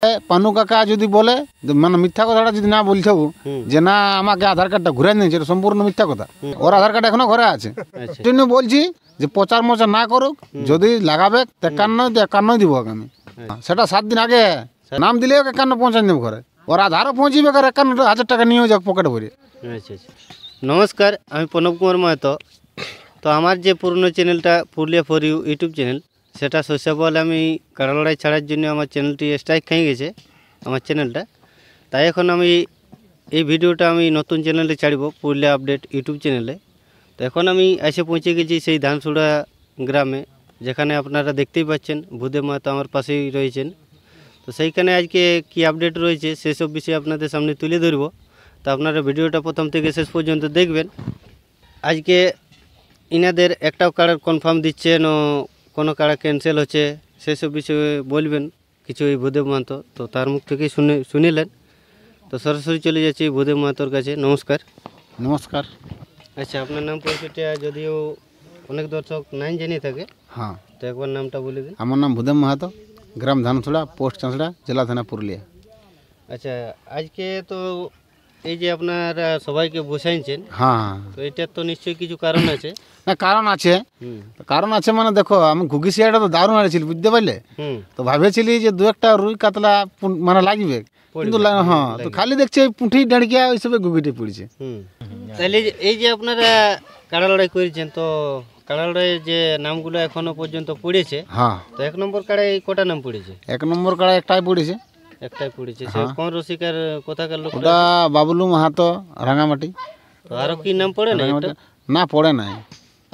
পানু কাকা যদি বলে মানে মিথ্যা কথাটা যদি না বলছে যে না আমাকে আধার কার্ডটা ঘুরে নিয়েছে, এটা সম্পূর্ণ মিথ্যা কথা। ওর আধার কার্ড এখনো ঘরে আছে। জন্য বলছি যে প্রচার মোচার না করুক, যদি লাগাবে 51 দিব আমি। সেটা 7 দিন আগে নাম দিলে 51 পৌঁছান দেবো ঘরে। ওর আধারও পৌঁছিবে, 51,000 টাকা নিয়েও যাক পকেটে ভরে। নমস্কার, আমি প্রণব কুমার মাহাতো। তো আমার যে পুরনো চ্যানেলটা Purulia for you YouTube channel, সেটা শস্য বলে আমি কাড়া লড়াই ছাড়ার জন্য আমার চ্যানেলটি স্ট্রাইক খেয়ে গেছে আমার চ্যানেলটা। তাই এখন আমি এই ভিডিওটা আমি নতুন চ্যানেলে ছাড়ব, পুরুলিয়া আপডেট ইউটিউব চ্যানেলে। তো এখন আমি এসে পৌঁছে গেছি সেই ধানসুড়া গ্রামে, যেখানে আপনারা দেখতেই পাচ্ছেন ভূদেব মাহাতো আমার পাশেই রয়েছেন। তো সেইখানে আজকে কি আপডেট রয়েছে সেসব বিষয়ে আপনাদের সামনে তুলে ধরব। তো আপনারা ভিডিওটা প্রথম থেকে শেষ পর্যন্ত দেখবেন। আজকে ইনাদের একটাও কাড়ার কনফার্ম দিচ্ছেন ও কোনো কাড়া ক্যান্সেল হচ্ছে, সেসব বিষয়ে বলবেন কিছু এই ভূদেব মাহাতো। তো তার মুখ থেকেই শুনিলেন। তো সরাসরি চলে যাচ্ছি ভূদেব মাহাতোর কাছে। নমস্কার। নমস্কার। আচ্ছা, আপনার নাম পরিচয়টা যদিও অনেক দর্শক নাই জেনে থাকে, হ্যাঁ, তো একবার নামটা বলে দিন। আমার নাম ভূদেব মাহাতো, গ্রাম ধানসুড়া, পোস্ট চাঁচড়া, জেলা থানা পুরুলিয়া। আচ্ছা, আজকে তো এই যে আপনারা সবাইকে বসাইছেন, হ্যাঁ, তো এটার তো নিশ্চয়ই কিছু কারণ আছে। না কারণ আছে, কারণ আছে মানে দেখো, আমি ঘুগিসিয়াটা তো দারুণ হারিয়েছিল, বুঝতে পারলে। তো ভাবেছিলি যে দু একটা রুই কাতলা মানে লাগবে, কিন্তু হ্যাঁ, তো খালি দেখছি এই পুঁঠি ডাঁড়িয়া ওইসবে ঘুগিটে পড়েছে। তাহলে এই যে আপনারা কাড়া লড়াই করেছেন, তো কাড়া লড়াইয়ের যে নামগুলো এখনো পর্যন্ত পড়েছে, হ্যাঁ, তো 1 নম্বর কাড়ায় কটা নাম পড়েছে? 1 নম্বর কাড়া একটাই পড়েছে। একটাই পড়েছে। সে কোন রসিকার কোথাকার লোক? ওটা বাবুলু মাহাতো, রাঙামাটি। তো আরো কি নাম পড়ে না? না, পড়ে নাই।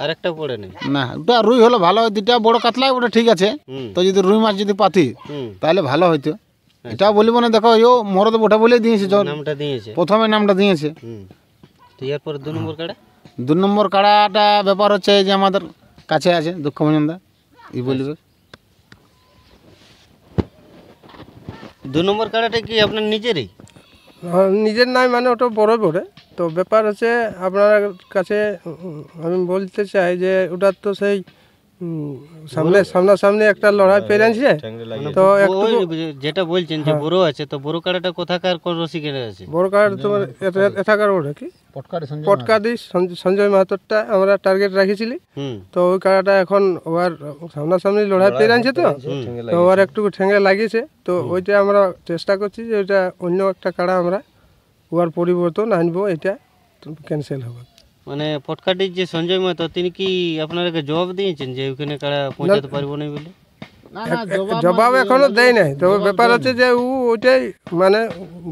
আর একটা পড়ে নাই? না, ওটা রুই হলো ভালো হয়, দুটা বড় কাতলা ওটা ঠিক আছে। তো যদি রুই মাছ যদি পাতি তাহলে ভালো হইতো। এটাও বলিব না, দেখো ইও মরদ ওঠা বলে দিয়েছে, নামটা দিয়েছে, প্রথমে নামটা দিয়েছে। তো এরপর 2 নম্বর কাড়া? 2 নম্বর কাড়াটা ব্যাপার হচ্ছে যে আমাদের কাছে আছে দুঃখ মজুমদার, ই বলবে। 2 নম্বর কাড়াটা কি আপনার নিজেরই? নিজের নাই, মানে ওটা বড় বড়। তো ব্যাপার হচ্ছে আপনার কাছে আমি বলতে চাই যে ওটা তো সেই সামনাসামনি একটা লড়াই পেরেছে। তো যেটা বলছেন যে বড় আছে, তো বড় কাড়াটা কোথাকার কোন রসিকের আছে? বড় কাড়া তোমার এটাকার ওটা কি পটকাদি সঞ্জয় মাহাতোরটা আমরা টার্গেট রাখেছিলি। তো ওই কাড়াটা এখন ওর সামনাসামনি লড়াই পেরেছে, তো ওর একটু ঠেঙ্গে লাগিয়েছে। তো ওইটা আমরা চেষ্টা করছি যে ওইটা অন্য একটা কাড়া আমরা ওর পরিবর্তন আনবো, এটা ক্যান্সেল হবে। মানে পটকাটির যে সঞ্জয় মাহাতো, তিনি কি আপনাদেরকে জবাব দিয়েছেন যে ওইখানে কাড়া পৌঁছাতে পারবো না বলে? জবাব এখনো দেয় নাই। তবে ব্যাপার হচ্ছে যে ওইটাই মানে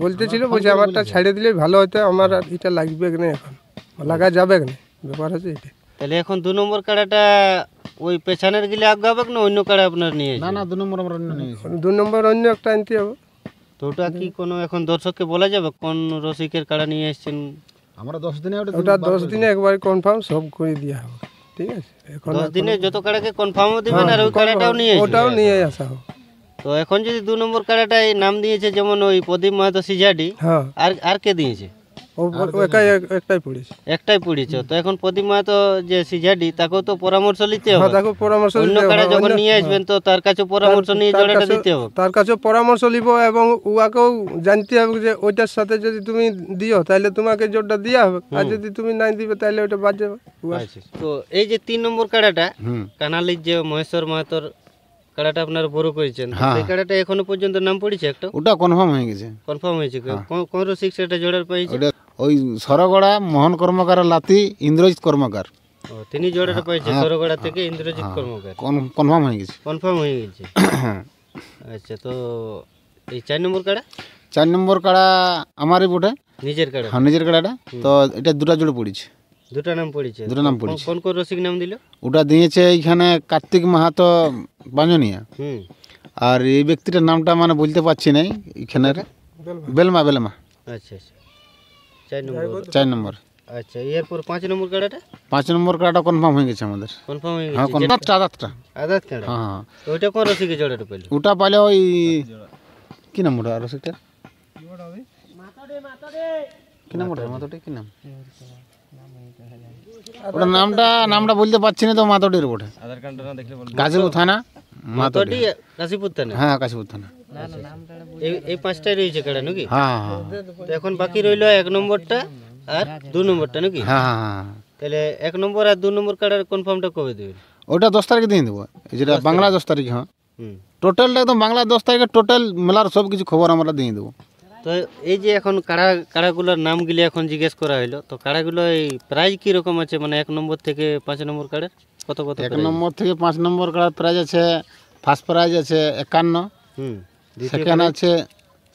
বলতেছিল, বলছে আমারটা ছাড়ে দিলে ভালো হতো, আমার এটা লাগবে না, এখন লাগা যাবে না। ব্যাপার হচ্ছে এটা। তাহলে এখন 2 নম্বর কাড়াটা ওই পেছানের গিলে আগাবে না অন্য কাড়া আপনার নিয়ে? না, 2 নম্বর আমরা নিয়ে 2 নম্বর অন্য একটা আনতে হবে। তো ওটা কি কোনো এখন দর্শককে বলা যাবে কোন রসিকের কাড়া নিয়ে এসেছেন? আমরা 10 দিনে ওটা 10 দিনে একবার কনফার্ম সব করে দেওয়া হবে, ঠিক আছে? এখন 10 দিনে যত কাড়াকে কনফার্মও দিবেন আর ওই কাড়াটাও নিয়ে ওটাও নিয়ে আসা হবে। তো এখন যদি 2 নম্বর কাড়াটাই নাম দিয়েছে, যেমন ওই প্রদীপ মাহাতো সিজাডি, হ্যাঁ, আর কে দিয়েছে? একটাই পড়েছে। একটাই পড়েছে। তো এখন প্রদীপ মাহাতো যে সিজাডি, তাকেও তো পরামর্শ নিতে হবে। তাকে পরামর্শ অন্য কাড়া যখন নিয়ে আসবেন, তো তার কাছে পরামর্শ নিয়ে জোড়াটা দিতে হবে। তার কাছে পরামর্শ নিব এবং উহাকেও জানতে হবে যে ওইটার সাথে যদি তুমি দিও তাহলে তোমাকে জোরটা দেওয়া হবে, আর যদি তুমি নাই দিবে তাহলে ওইটা বাদ যাবে। তো এই যে 3 নম্বর কাড়াটা কানালির যে মহেশ্বর মাহাতোর কাড়াটা আপনারা বড় করেছেন, সেই কাড়াটা এখনো পর্যন্ত নাম পড়েছে একটা? ওটা কনফার্ম হয়ে গেছে। কনফার্ম হয়েছে? কোন রসিক সেটা জোড়ার পাইছে? ওই সরগড়া মোহন কর্মকার লাতি ইন্দ্রজিৎ কর্মকার, তিনি জোড়াটা পাইছে সরগড়া থেকে ইন্দ্রজিৎ কর্মকার। কনফার্ম হয়ে গেছে। কনফার্ম হয়ে গেছে। আচ্ছা, তো এই 4 নম্বর কাড়া? 4 নম্বর কাড়া আমারই বটে, নিজের কাড়া? হ্যাঁ, নিজের কাড়াটা। তো এটা 2টা জোড়ে পড়েছে। 2টা নাম পড়েছে? 2টা নাম পড়েছে। কোন কোন রসিক নাম দিল? ওটা দিয়েছে এইখানে কার্তিক মাহাতো বাঞ্জনিয়া, আর এই ব্যক্তিটার নামটা মানে বলতে পারছি না, এখানে বেলমা। আচ্ছা আচ্ছা, 4 নম্বর। 4 নম্বর। আচ্ছা, এরপর 5 নম্বর কাড়াটা? 5 নম্বর কাড়াটা কনফার্ম হয়ে গেছে আমাদের। কনফার্ম হয়ে হ্যাঁ, গেছে। আদাত কাড়া? হ্যাঁ। ওইটা কোন রসিকে জোড়াটা পেল? ওটা পাইলে ওই কি নাম ওটা রসিকটা, কি নাম ওটা, মাতোটে কি নাম ওটা, নামটা বলতে পারছি না তো। মাতোটির বটে, গাজীপুর থানা। মাতোটি কাশীপুর থানা? হ্যাঁ, কাশীপুর থানা। এই পাঁচটাই রয়েছে কাড়া নাকি? হ্যাঁ হ্যাঁ তো এখন বাকি রইলো 1 নম্বরটা আর 2 নম্বরটা নাকি? হ্যাঁ হ্যাঁ তাহলে 1 নম্বর আর 2 নম্বর কাড়ার কনফার্মটা কবে দেবেন? ওটা 10 তারিখে দিয়ে দেবো, যেটা বাংলা 10 তারিখ। হ্যাঁ হুম। টোটালটা একদম বাংলা 10 তারিখে টোটাল মেলার সব কিছু খবর আমরা দিয়ে দেবো। তো এই যে এখন কাড়াগুলোর নামগুলি এখন জিজ্ঞেস করা হলো, তো কাড়াগুলো এই প্রাইস কি রকম আছে, মানে 1 নম্বর থেকে 5 নম্বর কাড়ার কত কত? 1 নম্বর থেকে 5 নম্বর কাড়ার প্রাইজ আছে, ফার্স্ট প্রাইজ আছে 51, হুম। সেকেন্ড আছে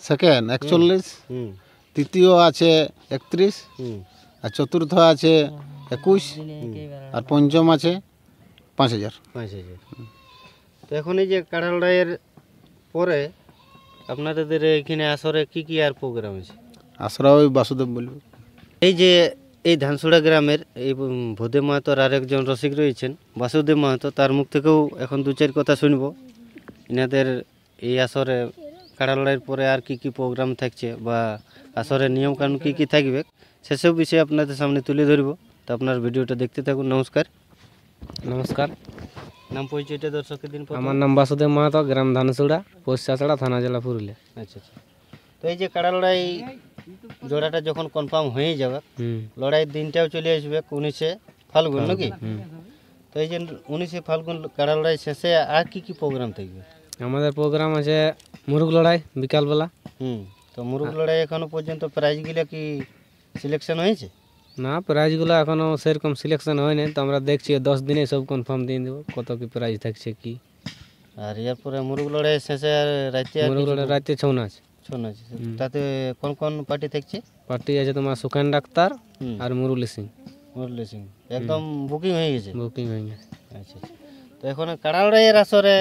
41, হুম। তৃতীয় আছে 31, হুম। আর চতুর্থ আছে 21, আর পঞ্চম আছে 5000। 5000। তো এখন এই যে কাড়া লড়াইয়ের পরে আপনাদের এখানে আসরে কি কি আর প্রোগ্রাম আছে? আসরা ওই বাসুদেব বলবে। এই যে এই ধানসুড়া গ্রামের এই ভোদে মাহাতোর আরেকজন রসিক রয়েছেন বাসুদেব মাহাতো, তার মুখ থেকেও এখন 2-4 কথা শুনব। এনাদের এই আসরে কাড়া লড়াইয়ের পরে আর কি কি প্রোগ্রাম থাকছে বা আসরের নিয়মকানুন কী কী থাকবে সেসব বিষয়ে আপনাদের সামনে তুলে ধরব। তো আপনার ভিডিওটা দেখতে থাকুন। নমস্কার। নমস্কার, নাম পরিচয়টা দর্শকের দিন। আমার নাম বাসুদেব মাহাতো, গ্রাম ধানসুড়া, পোস্ট চাচড়া, থানা জেলা পুরুলিয়া। আচ্ছা আচ্ছা। তো এই যে কাড়া লড়াই জোড়াটা যখন কনফার্ম হয়ে যাবে, লড়াইয়ের দিনটাও চলে আসবে 19শে ফাল্গুন নাকি? তো এই যে 19শে ফাল্গুন কাড়া লড়াই শেষে আর কি কি প্রোগ্রাম থাকবে? আমাদের প্রোগ্রাম আছে মুরুগ লড়াই বিকালবেলা। তো মুরুগ লড়াই এখনো পর্যন্ত প্রাইজগুলো কি সিলেকশন হয়েছে? না, প্রাইজগুলো এখনও সেরকম সিলেকশন হয়নি, তো আমরা দেখছি 10 দিনে সব কনফার্ম দিয়ে দেবো কত কি প্রাইজ থাকছে কি। আর এরপরে মুরুগ লড়াই শেষে আর রাতে মুরুগ লড়াই রাতে ছৌ নাচ। আছে। তাতে কোন কোন পার্টি থাকছে? পার্টি আছে তোমার সুখান ডাক্তার আর মুরুলি সিং। মুরলি সিং একদম বুকিং হয়ে গেছে? বুকিং হয়ে গেছে। আচ্ছা আচ্ছা। তো এখন কাড়া লড়াইয়ের আসরে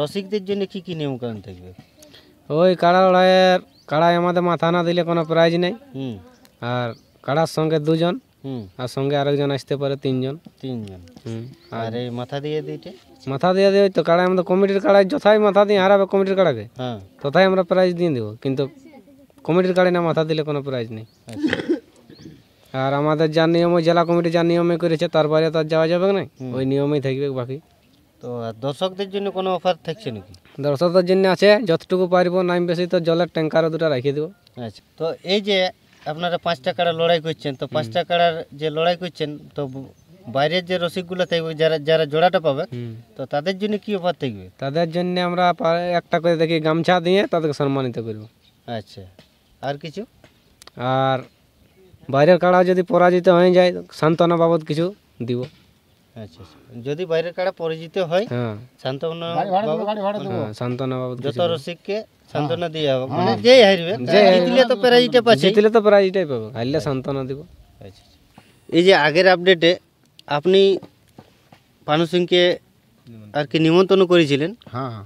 রসিকদের জন্য কি কি নিয়মকানুন থাকবে? ওই কাড়া লড়াইয়ের কাড়ায় আমাদের মাথা না দিলে কোনো প্রাইজ নেই। আর কাড়ার সঙ্গে 2 জন, আর সঙ্গে আরেকজন আসতে পারে 3 জন। 3 জন। আর এই মাথা দিয়ে দিতে মাথা দিয়ে দেবে তো কাড়ায় আমাদের কমিটির কাড়ায় যথাই মাথা দিয়ে হারাবে কমিটির কাড়াকে, হ্যাঁ, তথাই আমরা প্রাইজ দিয়ে দেবো, কিন্তু কমিটির কাড়ায় না মাথা দিলে কোনো প্রাইজ নেই। আর আমাদের যা নিয়ম, ওই জেলা কমিটি যা নিয়মে করেছে তার বাইরে তো আর যাওয়া যাবে না, ওই নিয়মেই থাকবে বাকি। তো আর দর্শকদের জন্য কোনো অফার থাকছে নাকি? দর্শকদের জন্য আছে, যতটুকু পারবো নাম বেশি তো জলের ট্যাঙ্কারও 2টা রেখে দেবো। আচ্ছা। তো এই যে আপনারা 5টা কাড়া লড়াই করছেন, তো 5টা কাড়ার যে লড়াই করছেন, তো বাইরের যে রসিকগুলো থাকবে যারা যারা জোড়াটা পাবে, তো তাদের জন্য কি অফার থাকবে? তাদের জন্য আমরা একটা করে দেখি গামছা দিয়ে তাদেরকে সম্মানিত করব। আচ্ছা, আর কিছু? আর বাইরের কাড়া যদি পরাজিত হয়ে যায় সান্ত্বনা বাবদ কিছু দিব। আচ্ছা আচ্ছা। যদি বাইরের কাড়া পরাজিত হয়, হ্যাঁ, সান্ত্বনা সান্ত্বনা বাবদ যত রসিককে সান্ত্বনা দিয়ে হবে, মানে যেই হারবে, জিতলে তো প্রাইজটা পাচ্ছে, জিতলে তো প্রাইজটাই পাবো, হারলে সান্ত্বনা দিব। আচ্ছা। এই যে আগের আপডেটে আপনি পানু সিংকে আর কি নিমন্ত্রণ করেছিলেন, হ্যাঁ,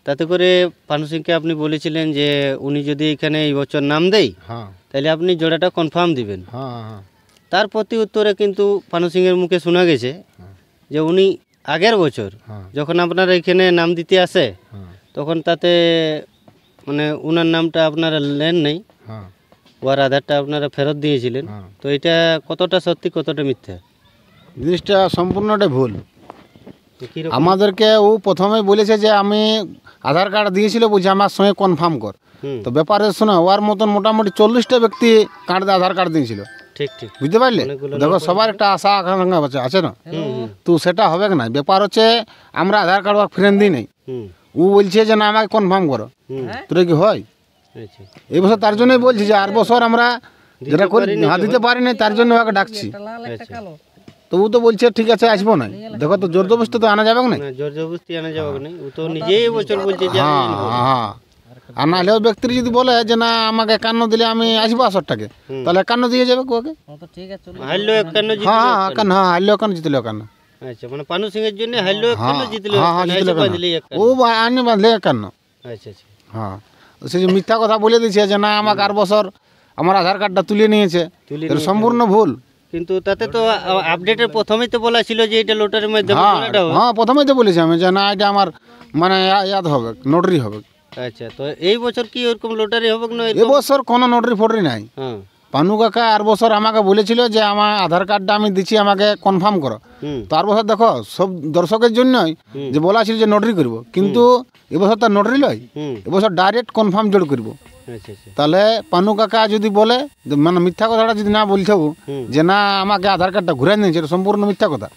তাতে করে পানু সিংকে আপনি বলেছিলেন যে উনি যদি এখানে এই বছর নাম দেয়, হ্যাঁ, তাহলে আপনি জোড়াটা কনফার্ম দিবেন। হ্যাঁ, হ্যাঁ, তার প্রতি উত্তরে কিন্তু পানু সিংয়ের মুখে শোনা গেছে যে উনি আগের বছর যখন আপনারা এখানে নাম দিতে আসে, তখন তাতে মানে উনার নামটা আপনারা নেন নাই, হ্যাঁ, ওর আধারটা আপনারা ফেরত দিয়েছিলেন। তো এটা কতটা সত্যি কতটা মিথ্যা? জিনিসটা সম্পূর্ণটাই ভুল। কিরকম? আমাদেরকে ও প্রথমে বলেছে যে আমি আধার কার্ড দিয়েছিল, বলছে আমার সঙ্গে কনফার্ম কর। তো ব্যাপারে শোনা ওর মতন মোটামুটি 40টা ব্যক্তি কার্ড আধার কার্ড দিয়েছিল, ঠিক ঠিক, বুঝতে পারলে? দেখো সবার একটা আশা আকাঙ্ক্ষা আছে না, তো সেটা হবে না। ব্যাপার হচ্ছে আমরা আধার কার্ড ফ্রেন্ড দিই নাই, ও বলছে যে না আমাকে কনফার্ম করো, তোরা কি হয়? আচ্ছা। এই বছর তার জন্যই বলছি যে আর বছর আমরা যেটা করি দিতে পারি না, তার জন্য ওকে ডাকছি। আচ্ছা। তো ও তো বলছে ঠিক আছে আসবো না। দেখো তো জোর জবরদস্তি তো আনা যাবে না। না, জোর জবরদস্তি আনা যাবে না, ও তো নিজেই বছর বলছে যে হ্যাঁ, হ্যাঁ। আর নাহলে ওই ব্যক্তির যদি বলে যে না আমাকে 51 দিলে আমি আসবো আসরটাকে, তাহলে 51 দিয়ে যাবে ওকে। হারলো 51 জিতলো। হ্যাঁ, 51, হ্যাঁ, হারলো 51 জিতলো 51। আচ্ছা, মানে পানু সিং এর জন্য হারলো 51 জিতলো, হ্যাঁ, হ্যাঁ, জিতলো 51। ও আনে বাঁধলে 51। আচ্ছা আচ্ছা। হ্যাঁ, সে যে মিথ্যা কথা বলে দিয়েছে যে না আমাকে আর বছর আমার আধার কার্ডটা তুলে নিয়েছে, এটা সম্পূর্ণ ভুল। কিন্তু তাতে তো আপডেটের প্রথমেই তো বলা ছিল যে এটা লটারির মাধ্যমে জোড়াটা হবে। হ্যাঁ, প্রথমেই তো বলেছি আমি যে না এটা আমার মানে ইয়াদ হবে, নোটারি হবে। আচ্ছা, তো এই বছর কি ওরকম লটারি হবে না? এই বছর কোনো নোটারি ফোটারি নাই, পানু কাকা আর বছর আমাকে বলেছিল যে আমার আধার কার্ডটা আমি দিচ্ছি, আমাকে কনফার্ম করো। তো আর বছর দেখো সব দর্শকের জন্যই যে বলা ছিল যে নোটারি করব, কিন্তু এবছর তার নোটারি লয়, এবছর ডাইরেক্ট কনফার্ম জোর করব। আচ্ছা আচ্ছা তাহলে পানু কাকা যদি বলে যে মানে মিথ্যা কথাটা যদি না বলছে যে না আমাকে আধার কার্ডটা ঘুরে নিয়েছে, এটা সম্পূর্ণ মিথ্যা কথা।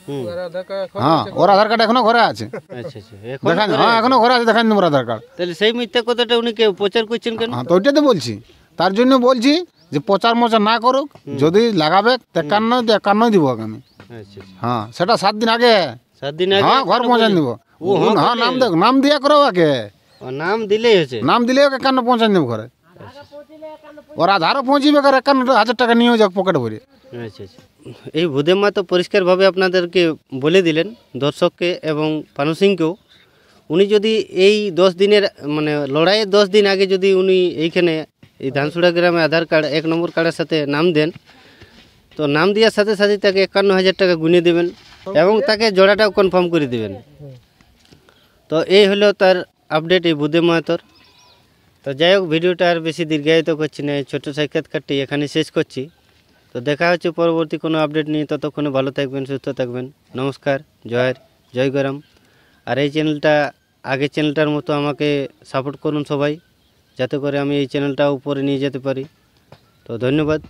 হ্যাঁ, ওর আধার কার্ড এখনো ঘরে আছে, আচ্ছা আচ্ছা দেখান। হ্যাঁ, এখনো ঘরে আছে, দেখান ওর আধার কার্ড। তাহলে সেই মিথ্যা কথাটা উনি কেউ প্রচার করছেন কেন? হ্যাঁ, তো ওইটাতে বলছি, তার জন্য বলছি যে প্রচার মোচার না করুক, যদি লাগাবে 51 দিব আমি। আচ্ছা হ্যাঁ, সেটা 7 দিন আগে। 7 দিন আগে হ্যাঁ, ঘর পৌঁছান দিব। হ্যাঁ, নাম দিয়া করো ওকে, নাম দিলেই হয়েছে। নাম দিলে ওকে 51 পৌঁছান দেবো ঘরে। ওর আধারও পৌঁছিবে, 51,000 টাকা নিয়েও যাক পকেটে ভরে। আচ্ছা আচ্ছা এই ভূদেব মা তো পরিষ্কারভাবে আপনাদেরকে বলে দিলেন, দর্শককে এবং পানু সিংকেও। উনি যদি এই 10 দিনের মানে লড়াইয়ের 10 দিন আগে যদি উনি এইখানে এই ধানসুড়া গ্রামে আধার কার্ড 1 নম্বর কার্ডের সাথে নাম দেন, তো নাম দেওয়ার সাথে সাথে তাকে 51,000 টাকা গুনিয়ে দেবেন এবং তাকে জোড়াটাও কনফার্ম করে দেবেন। তো এই হলো তার আপডেট এই ভূদেব মাহাতোর। তো যাই হোক, ভিডিওটা আর বেশি দীর্ঘায়িত করছি না, এই ছোট্ট সাক্ষাৎকারটি এখানে শেষ করছি। তো দেখা হচ্ছে পরবর্তী কোনো আপডেট নিয়ে। ততক্ষণে ভালো থাকবেন, সুস্থ থাকবেন। নমস্কার, জয় গরম। আর এই চ্যানেলটা আগের চ্যানেলটার মতো আমাকে সাপোর্ট করুন সবাই, যাতে করে আমি এই চ্যানেলটা উপরে নিয়ে যেতে পারি। তো ধন্যবাদ।